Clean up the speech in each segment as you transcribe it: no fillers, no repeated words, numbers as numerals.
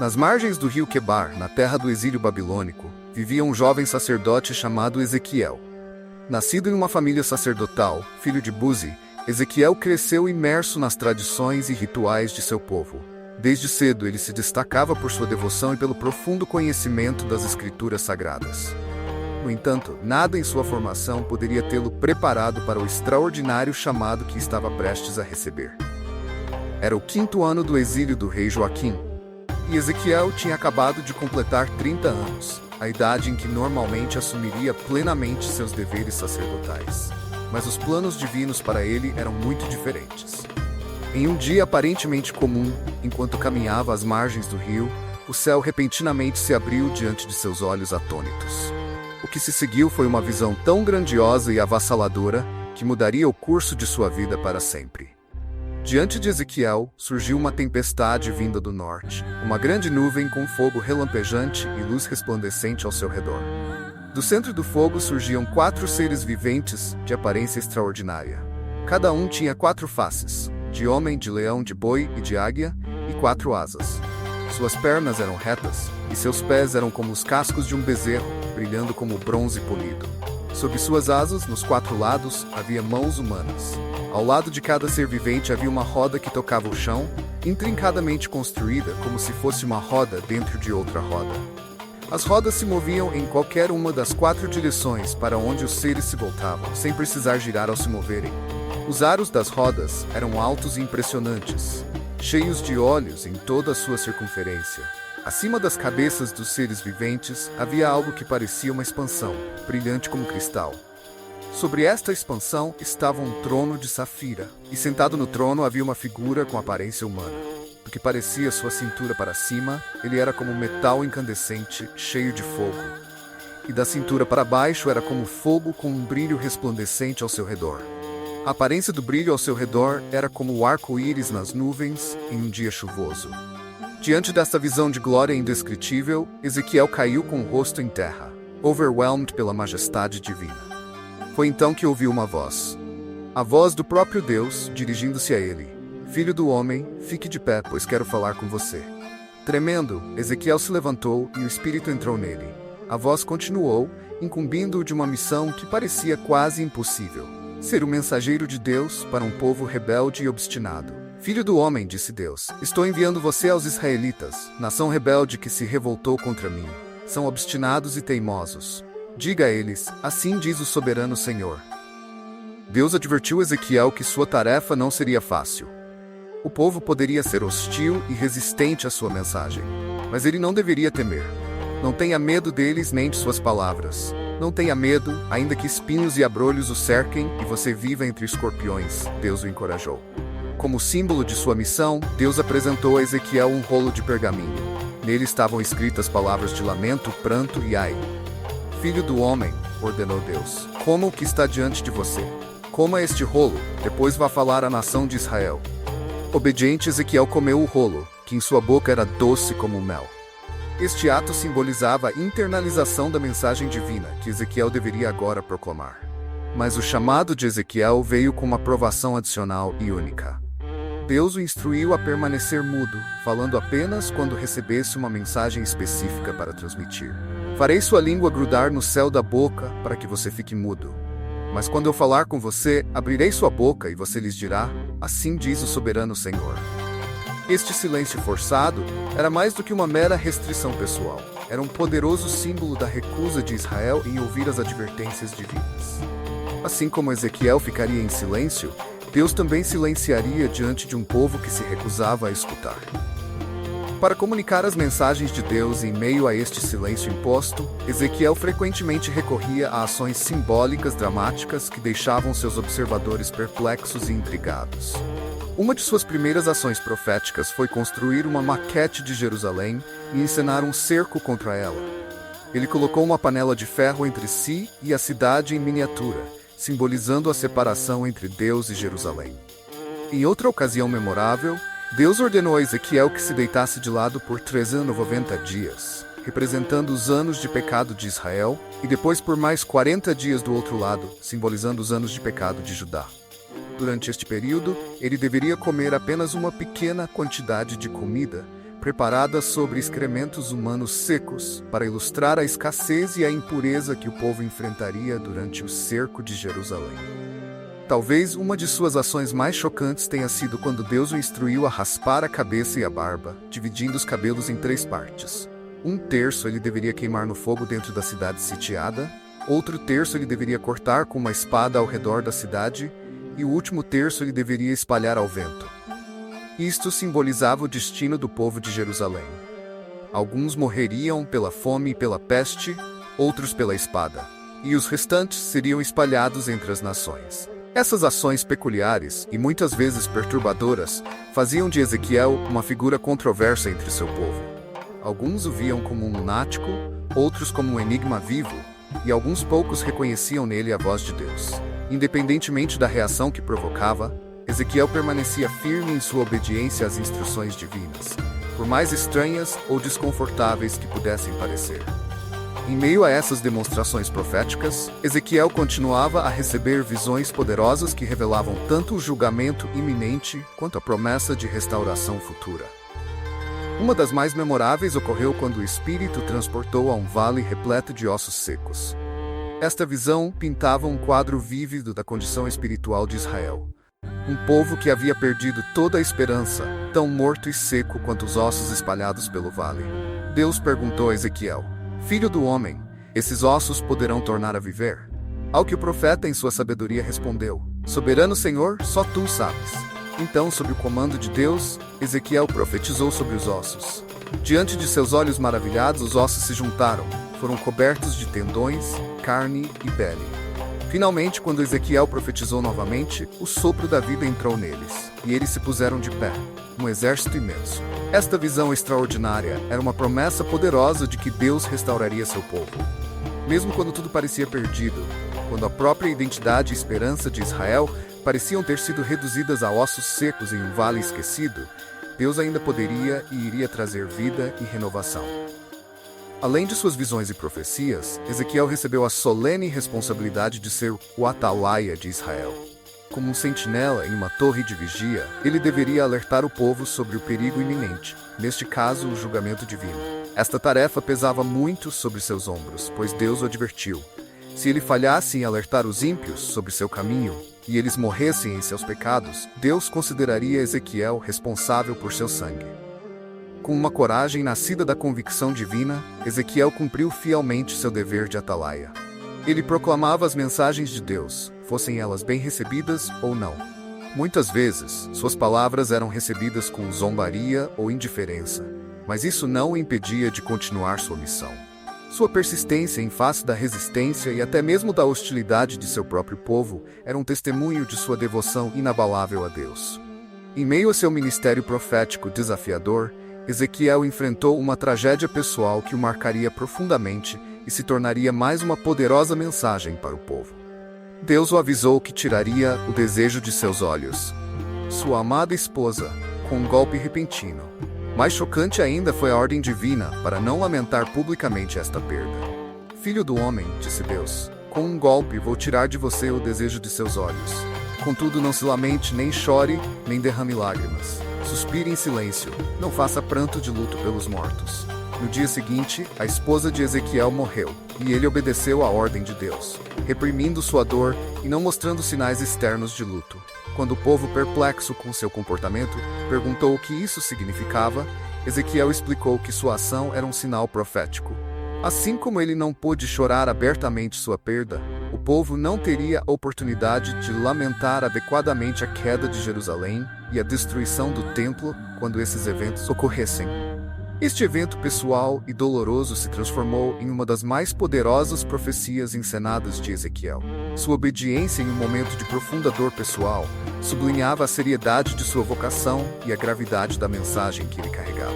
Nas margens do rio Quebar, na terra do exílio babilônico, vivia um jovem sacerdote chamado Ezequiel. Nascido em uma família sacerdotal, filho de Buzi, Ezequiel cresceu imerso nas tradições e rituais de seu povo. Desde cedo ele se destacava por sua devoção e pelo profundo conhecimento das escrituras sagradas. No entanto, nada em sua formação poderia tê-lo preparado para o extraordinário chamado que estava prestes a receber. Era o 5º ano do exílio do rei Joaquim, e Ezequiel tinha acabado de completar 30 anos, a idade em que normalmente assumiria plenamente seus deveres sacerdotais. Mas os planos divinos para ele eram muito diferentes. Em um dia aparentemente comum, enquanto caminhava às margens do rio, o céu repentinamente se abriu diante de seus olhos atônitos. O que se seguiu foi uma visão tão grandiosa e avassaladora que mudaria o curso de sua vida para sempre. Diante de Ezequiel, surgiu uma tempestade vinda do norte, uma grande nuvem com fogo relampejante e luz resplandecente ao seu redor. Do centro do fogo surgiam 4 seres viventes de aparência extraordinária. Cada um tinha 4 faces, de homem, de leão, de boi e de águia, e 4 asas. Suas pernas eram retas, e seus pés eram como os cascos de um bezerro, brilhando como bronze polido. Sob suas asas, nos 4 lados, havia mãos humanas. Ao lado de cada ser vivente havia uma roda que tocava o chão, intrincadamente construída como se fosse uma roda dentro de outra roda. As rodas se moviam em qualquer uma das 4 direções para onde os seres se voltavam, sem precisar girar ao se moverem. Os aros das rodas eram altos e impressionantes, cheios de olhos em toda a sua circunferência. Acima das cabeças dos seres viventes havia algo que parecia uma expansão, brilhante como cristal. Sobre esta expansão estava um trono de safira, e sentado no trono havia uma figura com aparência humana. Do que parecia sua cintura para cima, ele era como metal incandescente, cheio de fogo. E da cintura para baixo era como fogo com um brilho resplandecente ao seu redor. A aparência do brilho ao seu redor era como o arco-íris nas nuvens em um dia chuvoso. Diante desta visão de glória indescritível, Ezequiel caiu com o rosto em terra, overwhelmed pela majestade divina. Foi então que ouviu uma voz. A voz do próprio Deus, dirigindo-se a ele. Filho do homem, fique de pé, pois quero falar com você. Tremendo, Ezequiel se levantou e o Espírito entrou nele. A voz continuou, incumbindo-o de uma missão que parecia quase impossível. Ser o mensageiro de Deus para um povo rebelde e obstinado. Filho do homem, disse Deus, estou enviando você aos israelitas, nação rebelde que se revoltou contra mim. São obstinados e teimosos. Diga a eles, assim diz o soberano Senhor. Deus advertiu Ezequiel que sua tarefa não seria fácil. O povo poderia ser hostil e resistente à sua mensagem, mas ele não deveria temer. Não tenha medo deles nem de suas palavras. Não tenha medo, ainda que espinhos e abrolhos o cerquem e você viva entre escorpiões, Deus o encorajou. Como símbolo de sua missão, Deus apresentou a Ezequiel um rolo de pergaminho. Nele estavam escritas palavras de lamento, pranto e ai. Filho do homem, ordenou Deus, coma o que está diante de você. Coma este rolo, depois vá falar à nação de Israel. Obediente, Ezequiel comeu o rolo, que em sua boca era doce como mel. Este ato simbolizava a internalização da mensagem divina que Ezequiel deveria agora proclamar. Mas o chamado de Ezequiel veio com uma provação adicional e única. Deus o instruiu a permanecer mudo, falando apenas quando recebesse uma mensagem específica para transmitir. Farei sua língua grudar no céu da boca para que você fique mudo. Mas quando eu falar com você, abrirei sua boca e você lhes dirá, assim diz o soberano Senhor. Este silêncio forçado era mais do que uma mera restrição pessoal. Era um poderoso símbolo da recusa de Israel em ouvir as advertências divinas. Assim como Ezequiel ficaria em silêncio, Deus também silenciaria diante de um povo que se recusava a escutar. Para comunicar as mensagens de Deus em meio a este silêncio imposto, Ezequiel frequentemente recorria a ações simbólicas dramáticas que deixavam seus observadores perplexos e intrigados. Uma de suas primeiras ações proféticas foi construir uma maquete de Jerusalém e encenar um cerco contra ela. Ele colocou uma panela de ferro entre si e a cidade em miniatura, simbolizando a separação entre Deus e Jerusalém. Em outra ocasião memorável, Deus ordenou a Ezequiel que se deitasse de lado por 390 dias, representando os anos de pecado de Israel, e depois por mais 40 dias do outro lado, simbolizando os anos de pecado de Judá. Durante este período, ele deveria comer apenas uma pequena quantidade de comida, preparada sobre excrementos humanos secos, para ilustrar a escassez e a impureza que o povo enfrentaria durante o cerco de Jerusalém. Talvez uma de suas ações mais chocantes tenha sido quando Deus o instruiu a raspar a cabeça e a barba, dividindo os cabelos em 3 partes. Um terço ele deveria queimar no fogo dentro da cidade sitiada, outro terço ele deveria cortar com uma espada ao redor da cidade, e o último terço ele deveria espalhar ao vento. Isto simbolizava o destino do povo de Jerusalém. Alguns morreriam pela fome e pela peste, outros pela espada, e os restantes seriam espalhados entre as nações. Essas ações peculiares, e muitas vezes perturbadoras, faziam de Ezequiel uma figura controversa entre seu povo. Alguns o viam como um lunático, outros como um enigma vivo, e alguns poucos reconheciam nele a voz de Deus. Independentemente da reação que provocava, Ezequiel permanecia firme em sua obediência às instruções divinas, por mais estranhas ou desconfortáveis que pudessem parecer. Em meio a essas demonstrações proféticas, Ezequiel continuava a receber visões poderosas que revelavam tanto o julgamento iminente quanto a promessa de restauração futura. Uma das mais memoráveis ocorreu quando o Espírito transportou a um vale repleto de ossos secos. Esta visão pintava um quadro vívido da condição espiritual de Israel. Um povo que havia perdido toda a esperança, tão morto e seco quanto os ossos espalhados pelo vale. Deus perguntou a Ezequiel: Filho do homem, esses ossos poderão tornar a viver? Ao que o profeta, em sua sabedoria, respondeu: Soberano Senhor, só tu sabes. Então, sob o comando de Deus, Ezequiel profetizou sobre os ossos. Diante de seus olhos maravilhados, os ossos se juntaram, foram cobertos de tendões, carne e pele. Finalmente, quando Ezequiel profetizou novamente, o sopro da vida entrou neles, e eles se puseram de pé, um exército imenso. Esta visão extraordinária era uma promessa poderosa de que Deus restauraria seu povo. Mesmo quando tudo parecia perdido, quando a própria identidade e esperança de Israel pareciam ter sido reduzidas a ossos secos em um vale esquecido, Deus ainda poderia e iria trazer vida e renovação. Além de suas visões e profecias, Ezequiel recebeu a solene responsabilidade de ser o atalaia de Israel. Como um sentinela em uma torre de vigia, ele deveria alertar o povo sobre o perigo iminente, neste caso, o julgamento divino. Esta tarefa pesava muito sobre seus ombros, pois Deus o advertiu. Se ele falhasse em alertar os ímpios sobre seu caminho, e eles morressem em seus pecados, Deus consideraria Ezequiel responsável por seu sangue. Com uma coragem nascida da convicção divina, Ezequiel cumpriu fielmente seu dever de atalaia. Ele proclamava as mensagens de Deus, fossem elas bem recebidas ou não. Muitas vezes, suas palavras eram recebidas com zombaria ou indiferença, mas isso não o impedia de continuar sua missão. Sua persistência em face da resistência e até mesmo da hostilidade de seu próprio povo era um testemunho de sua devoção inabalável a Deus. Em meio a seu ministério profético desafiador, Ezequiel enfrentou uma tragédia pessoal que o marcaria profundamente e se tornaria mais uma poderosa mensagem para o povo. Deus o avisou que tiraria o desejo de seus olhos, sua amada esposa, com um golpe repentino. Mais chocante ainda foi a ordem divina para não lamentar publicamente esta perda. Filho do homem, disse Deus, com um golpe vou tirar de você o desejo de seus olhos. Contudo, não se lamente, nem chore, nem derrame lágrimas. Suspire em silêncio, não faça pranto de luto pelos mortos. No dia seguinte, a esposa de Ezequiel morreu, e ele obedeceu à ordem de Deus, reprimindo sua dor e não mostrando sinais externos de luto. Quando o povo, perplexo com seu comportamento, perguntou o que isso significava, Ezequiel explicou que sua ação era um sinal profético. Assim como ele não pôde chorar abertamente sua perda, o povo não teria a oportunidade de lamentar adequadamente a queda de Jerusalém e a destruição do templo quando esses eventos ocorressem. Este evento pessoal e doloroso se transformou em uma das mais poderosas profecias encenadas de Ezequiel. Sua obediência em um momento de profunda dor pessoal sublinhava a seriedade de sua vocação e a gravidade da mensagem que ele carregava.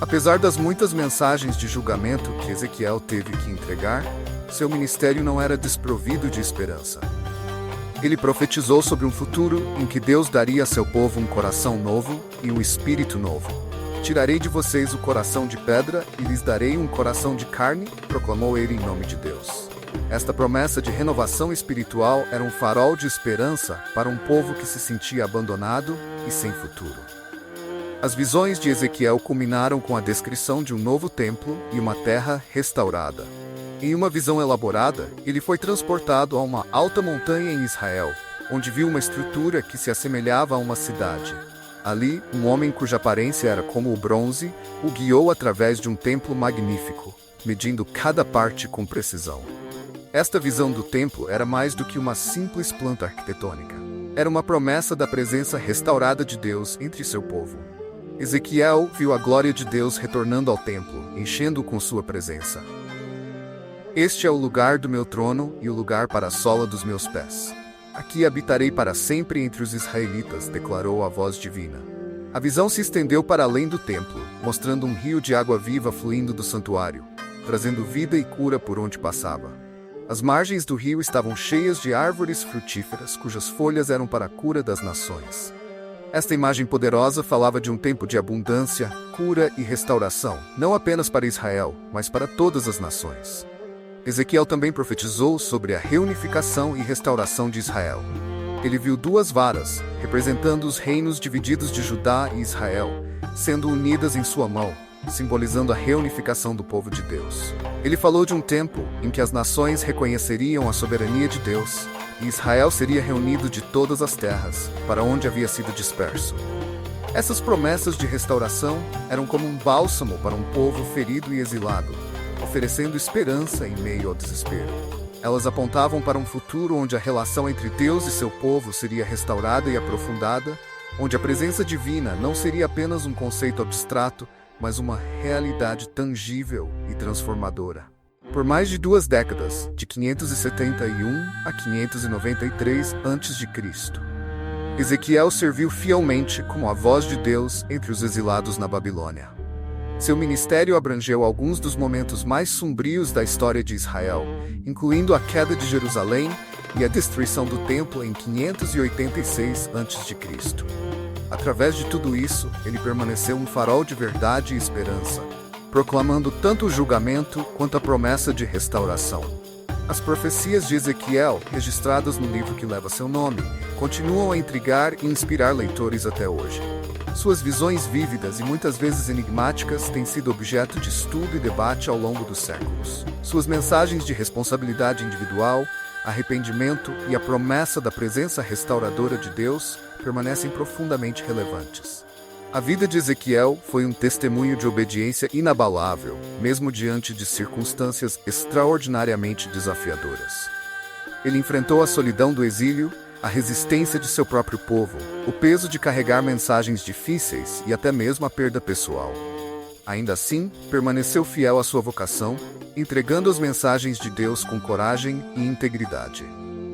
Apesar das muitas mensagens de julgamento que Ezequiel teve que entregar, seu ministério não era desprovido de esperança. Ele profetizou sobre um futuro em que Deus daria a seu povo um coração novo e um espírito novo. Tirarei de vocês o coração de pedra e lhes darei um coração de carne, proclamou ele em nome de Deus. Esta promessa de renovação espiritual era um farol de esperança para um povo que se sentia abandonado e sem futuro. As visões de Ezequiel culminaram com a descrição de um novo templo e uma terra restaurada. Em uma visão elaborada, ele foi transportado a uma alta montanha em Israel, onde viu uma estrutura que se assemelhava a uma cidade. Ali, um homem cuja aparência era como o bronze o guiou através de um templo magnífico, medindo cada parte com precisão. Esta visão do templo era mais do que uma simples planta arquitetônica. Era uma promessa da presença restaurada de Deus entre seu povo. Ezequiel viu a glória de Deus retornando ao templo, enchendo-o com sua presença. Este é o lugar do meu trono e o lugar para a sola dos meus pés. Aqui habitarei para sempre entre os israelitas, declarou a voz divina. A visão se estendeu para além do templo, mostrando um rio de água viva fluindo do santuário, trazendo vida e cura por onde passava. As margens do rio estavam cheias de árvores frutíferas, cujas folhas eram para a cura das nações. Esta imagem poderosa falava de um tempo de abundância, cura e restauração, não apenas para Israel, mas para todas as nações. Ezequiel também profetizou sobre a reunificação e restauração de Israel. Ele viu duas varas, representando os reinos divididos de Judá e Israel, sendo unidas em sua mão, simbolizando a reunificação do povo de Deus. Ele falou de um tempo em que as nações reconheceriam a soberania de Deus, e Israel seria reunido de todas as terras, para onde havia sido disperso. Essas promessas de restauração eram como um bálsamo para um povo ferido e exilado, oferecendo esperança em meio ao desespero. Elas apontavam para um futuro onde a relação entre Deus e seu povo seria restaurada e aprofundada, onde a presença divina não seria apenas um conceito abstrato, mas uma realidade tangível e transformadora. Por mais de 2 décadas, de 571 a 593 a.C., Ezequiel serviu fielmente como a voz de Deus entre os exilados na Babilônia. Seu ministério abrangeu alguns dos momentos mais sombrios da história de Israel, incluindo a queda de Jerusalém e a destruição do templo em 586 a.C. Através de tudo isso, ele permaneceu um farol de verdade e esperança, proclamando tanto o julgamento quanto a promessa de restauração. As profecias de Ezequiel, registradas no livro que leva seu nome, continuam a intrigar e inspirar leitores até hoje. Suas visões vívidas e muitas vezes enigmáticas têm sido objeto de estudo e debate ao longo dos séculos. Suas mensagens de responsabilidade individual, arrependimento e a promessa da presença restauradora de Deus permanecem profundamente relevantes. A vida de Ezequiel foi um testemunho de obediência inabalável, mesmo diante de circunstâncias extraordinariamente desafiadoras. Ele enfrentou a solidão do exílio, a resistência de seu próprio povo, o peso de carregar mensagens difíceis e até mesmo a perda pessoal. Ainda assim, permaneceu fiel à sua vocação, entregando as mensagens de Deus com coragem e integridade.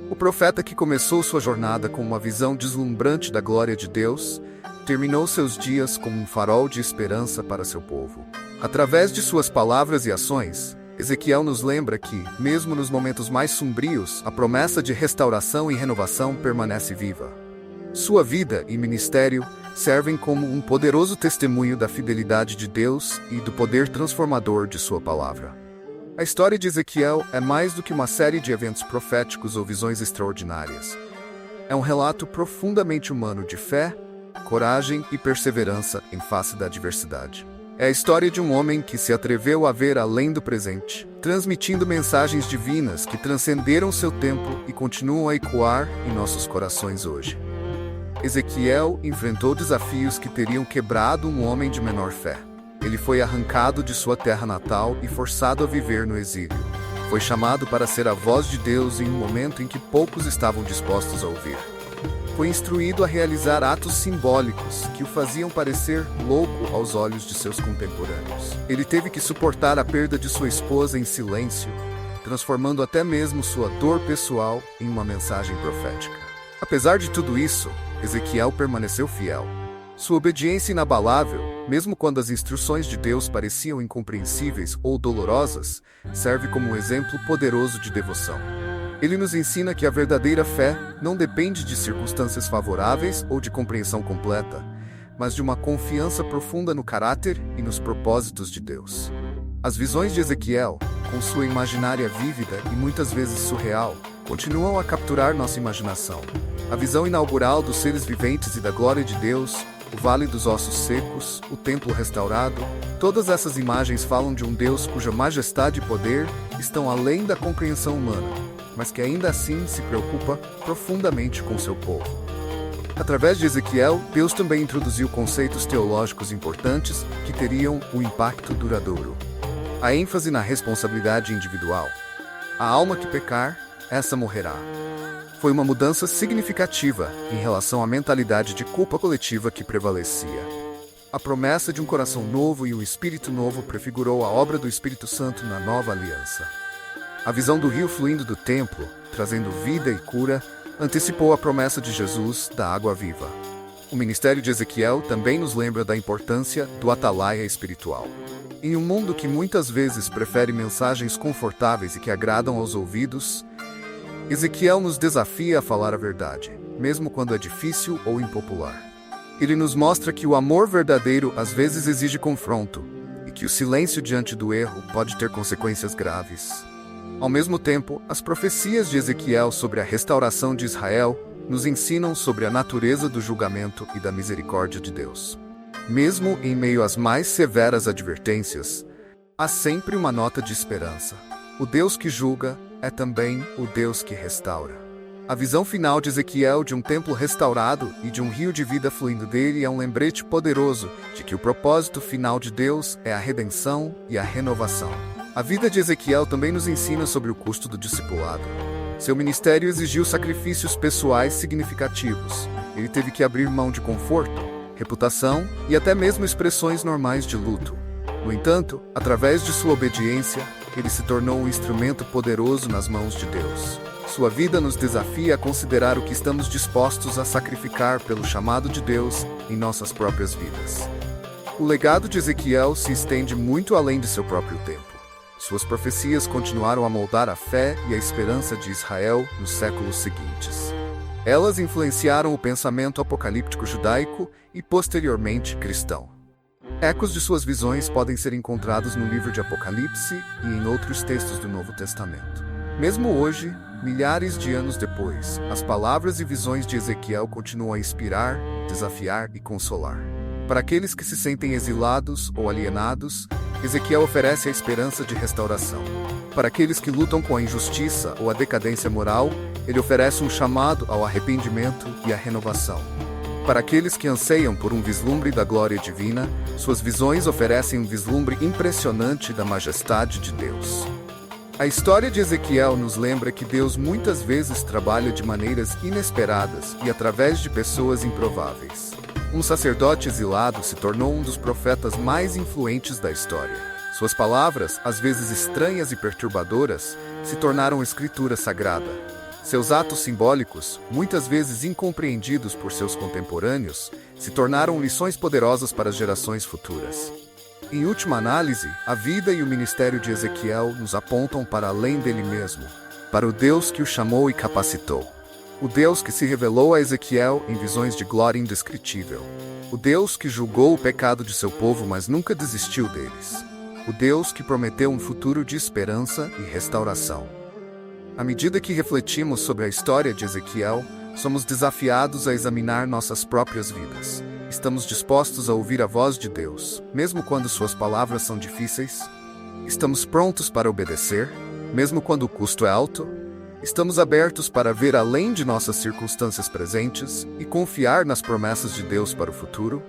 O profeta que começou sua jornada com uma visão deslumbrante da glória de Deus, terminou seus dias como um farol de esperança para seu povo. Através de suas palavras e ações, Ezequiel nos lembra que, mesmo nos momentos mais sombrios, a promessa de restauração e renovação permanece viva. Sua vida e ministério servem como um poderoso testemunho da fidelidade de Deus e do poder transformador de sua palavra. A história de Ezequiel é mais do que uma série de eventos proféticos ou visões extraordinárias. É um relato profundamente humano de fé, coragem e perseverança em face da adversidade. É a história de um homem que se atreveu a ver além do presente, transmitindo mensagens divinas que transcenderam seu tempo e continuam a ecoar em nossos corações hoje. Ezequiel enfrentou desafios que teriam quebrado um homem de menor fé. Ele foi arrancado de sua terra natal e forçado a viver no exílio. Foi chamado para ser a voz de Deus em um momento em que poucos estavam dispostos a ouvir. Foi instruído a realizar atos simbólicos que o faziam parecer louco aos olhos de seus contemporâneos. Ele teve que suportar a perda de sua esposa em silêncio, transformando até mesmo sua dor pessoal em uma mensagem profética. Apesar de tudo isso, Ezequiel permaneceu fiel. Sua obediência inabalável, mesmo quando as instruções de Deus pareciam incompreensíveis ou dolorosas, serve como um exemplo poderoso de devoção. Ele nos ensina que a verdadeira fé não depende de circunstâncias favoráveis ou de compreensão completa, mas de uma confiança profunda no caráter e nos propósitos de Deus. As visões de Ezequiel, com sua imaginária vívida e muitas vezes surreal, continuam a capturar nossa imaginação. A visão inaugural dos seres viventes e da glória de Deus o vale dos ossos secos, o templo restaurado, todas essas imagens falam de um Deus cuja majestade e poder estão além da compreensão humana, mas que ainda assim se preocupa profundamente com seu povo. Através de Ezequiel, Deus também introduziu conceitos teológicos importantes que teriam um impacto duradouro. A ênfase na responsabilidade individual. A alma que pecar, essa morrerá. Foi uma mudança significativa em relação à mentalidade de culpa coletiva que prevalecia. A promessa de um coração novo e um espírito novo prefigurou a obra do Espírito Santo na nova aliança. A visão do rio fluindo do templo, trazendo vida e cura, antecipou a promessa de Jesus da água viva. O ministério de Ezequiel também nos lembra da importância do atalaia espiritual. Em um mundo que muitas vezes prefere mensagens confortáveis e que agradam aos ouvidos, Ezequiel nos desafia a falar a verdade, mesmo quando é difícil ou impopular. Ele nos mostra que o amor verdadeiro às vezes exige confronto, e que o silêncio diante do erro pode ter consequências graves. Ao mesmo tempo, as profecias de Ezequiel sobre a restauração de Israel nos ensinam sobre a natureza do julgamento e da misericórdia de Deus. Mesmo em meio às mais severas advertências, há sempre uma nota de esperança. O Deus que julga é também o Deus que restaura. A visão final de Ezequiel de um templo restaurado e de um rio de vida fluindo dele é um lembrete poderoso de que o propósito final de Deus é a redenção e a renovação. A vida de Ezequiel também nos ensina sobre o custo do discipulado. Seu ministério exigiu sacrifícios pessoais significativos. Ele teve que abrir mão de conforto, reputação e até mesmo expressões normais de luto. No entanto, através de sua obediência, ele se tornou um instrumento poderoso nas mãos de Deus. Sua vida nos desafia a considerar o que estamos dispostos a sacrificar pelo chamado de Deus em nossas próprias vidas. O legado de Ezequiel se estende muito além de seu próprio tempo. Suas profecias continuaram a moldar a fé e a esperança de Israel nos séculos seguintes. Elas influenciaram o pensamento apocalíptico judaico e, posteriormente, cristão. Ecos de suas visões podem ser encontrados no livro de Apocalipse e em outros textos do Novo Testamento. Mesmo hoje, milhares de anos depois, as palavras e visões de Ezequiel continuam a inspirar, desafiar e consolar. Para aqueles que se sentem exilados ou alienados, Ezequiel oferece a esperança de restauração. Para aqueles que lutam com a injustiça ou a decadência moral, ele oferece um chamado ao arrependimento e à renovação. Para aqueles que anseiam por um vislumbre da glória divina, suas visões oferecem um vislumbre impressionante da majestade de Deus. A história de Ezequiel nos lembra que Deus muitas vezes trabalha de maneiras inesperadas e através de pessoas improváveis. Um sacerdote exilado se tornou um dos profetas mais influentes da história. Suas palavras, às vezes estranhas e perturbadoras, se tornaram escritura sagrada. Seus atos simbólicos, muitas vezes incompreendidos por seus contemporâneos, se tornaram lições poderosas para as gerações futuras. Em última análise, a vida e o ministério de Ezequiel nos apontam para além dele mesmo, para o Deus que o chamou e capacitou. O Deus que se revelou a Ezequiel em visões de glória indescritível. O Deus que julgou o pecado de seu povo, mas nunca desistiu deles. O Deus que prometeu um futuro de esperança e restauração. À medida que refletimos sobre a história de Ezequiel, somos desafiados a examinar nossas próprias vidas. Estamos dispostos a ouvir a voz de Deus, mesmo quando suas palavras são difíceis? Estamos prontos para obedecer, mesmo quando o custo é alto? Estamos abertos para ver além de nossas circunstâncias presentes e confiar nas promessas de Deus para o futuro?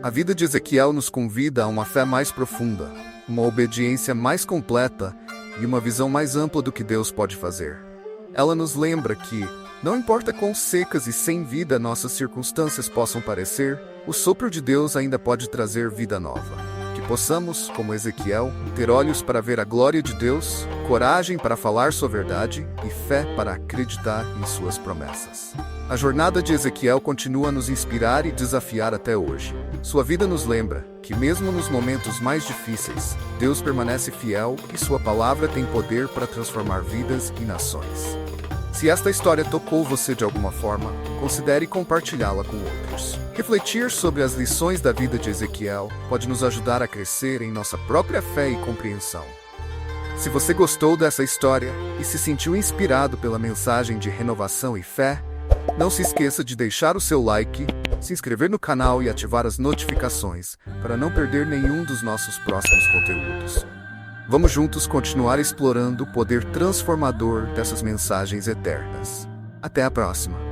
A vida de Ezequiel nos convida a uma fé mais profunda, uma obediência mais completa e uma visão mais ampla do que Deus pode fazer. Ela nos lembra que, não importa quão secas e sem vida nossas circunstâncias possam parecer, o sopro de Deus ainda pode trazer vida nova. Que possamos, como Ezequiel, ter olhos para ver a glória de Deus, coragem para falar sua verdade e fé para acreditar em suas promessas. A jornada de Ezequiel continua a nos inspirar e desafiar até hoje. Sua vida nos lembra que, mesmo nos momentos mais difíceis, Deus permanece fiel e sua palavra tem poder para transformar vidas e nações. Se esta história tocou você de alguma forma, considere compartilhá-la com outros. Refletir sobre as lições da vida de Ezequiel pode nos ajudar a crescer em nossa própria fé e compreensão. Se você gostou dessa história e se sentiu inspirado pela mensagem de renovação e fé, não se esqueça de deixar o seu like, se inscrever no canal e ativar as notificações para não perder nenhum dos nossos próximos conteúdos. Vamos juntos continuar explorando o poder transformador dessas mensagens eternas. Até a próxima!